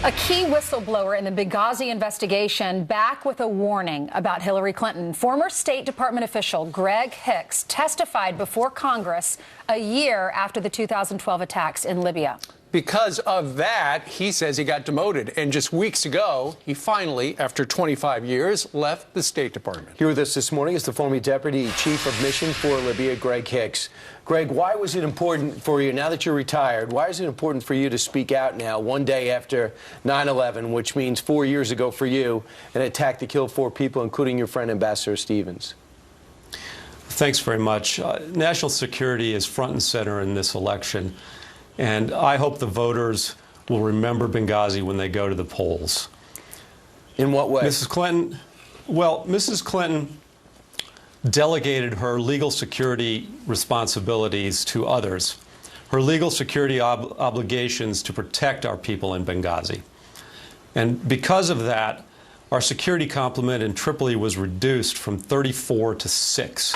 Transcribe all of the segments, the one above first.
A key whistleblower in the Benghazi investigation back with a warning about Hillary Clinton. Former State Department official Greg Hicks testified before Congress a year after the 2012 attacks in Libya. Because of that, he says he got demoted. And just weeks ago, he finally, after 25 years, left the State Department. Here with us this morning is the former Deputy Chief of Mission for Libya, Greg Hicks. Greg, why was it important for you, now that you're retired, why is it important for you to speak out now, one day after 9/11, which means 4 years ago for you, an attack that killed 4 people, including your friend Ambassador Stevens? Thanks very much. National security is front and center in this election. And I hope the voters will remember Benghazi when they go to the polls. In what way? Mrs. Clinton delegated her legal security responsibilities to others, her legal security obligations to protect our people in Benghazi. And because of that, our security complement in Tripoli was reduced from 34 to 6.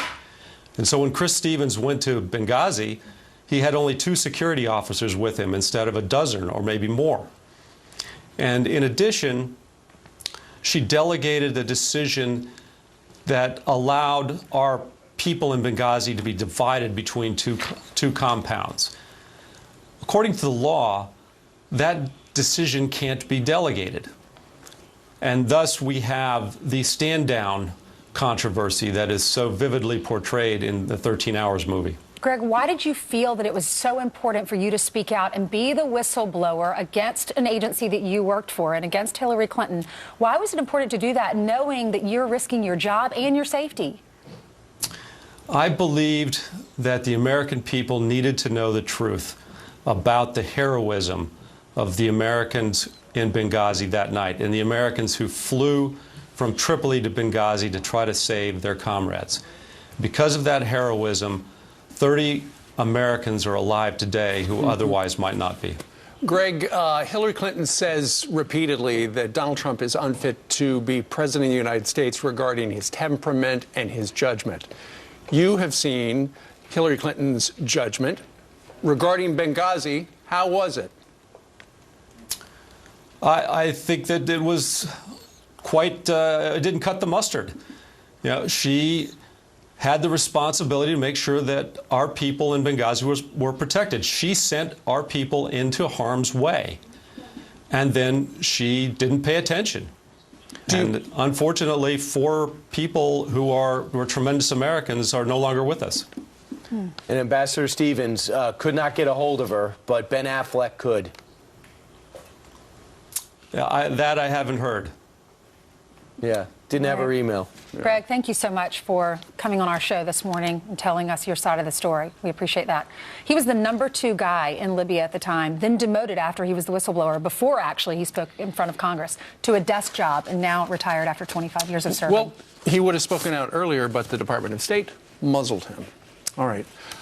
And so when Chris Stevens went to Benghazi, he had only 2 security officers with him instead of a dozen or maybe more. And in addition, she delegated a decision that allowed our people in Benghazi to be divided between two compounds. According to the law, that decision can't be delegated. And thus we have the stand-down controversy that is so vividly portrayed in the 13 Hours movie. Greg, why did you feel that it was so important for you to speak out and be the whistleblower against an agency that you worked for and against Hillary Clinton? Why was it important to do that, knowing that you're risking your job and your safety? I believed that the American people needed to know the truth about the heroism of the Americans in Benghazi that night and the Americans who flew from Tripoli to Benghazi to try to save their comrades. Because of that heroism, 30 Americans are alive today who otherwise might not be. Greg, Hillary Clinton says repeatedly that Donald Trump is unfit to be president of the United States regarding his temperament and his judgment. You have seen Hillary Clinton's judgment. Regarding Benghazi, how was it? I think that it was quite, it didn't cut the mustard. You know, she had the responsibility to make sure that our people in Benghazi were protected. She sent our people into harm's way, and then she didn't pay attention. And unfortunately, 4 people who were tremendous Americans are no longer with us. And Ambassador Stevens could not get a hold of her, but Ben Affleck could. Yeah, that I haven't heard. Yeah, didn't have her email. Greg, thank you so much for coming on our show this morning and telling us your side of the story. We appreciate that. He was the #2 guy in Libya at the time, then demoted after he was the whistleblower, before actually he spoke in front of Congress, to a desk job, and now retired after 25 years of serving. Well, he would have spoken out earlier, but the Department of State muzzled him. All right.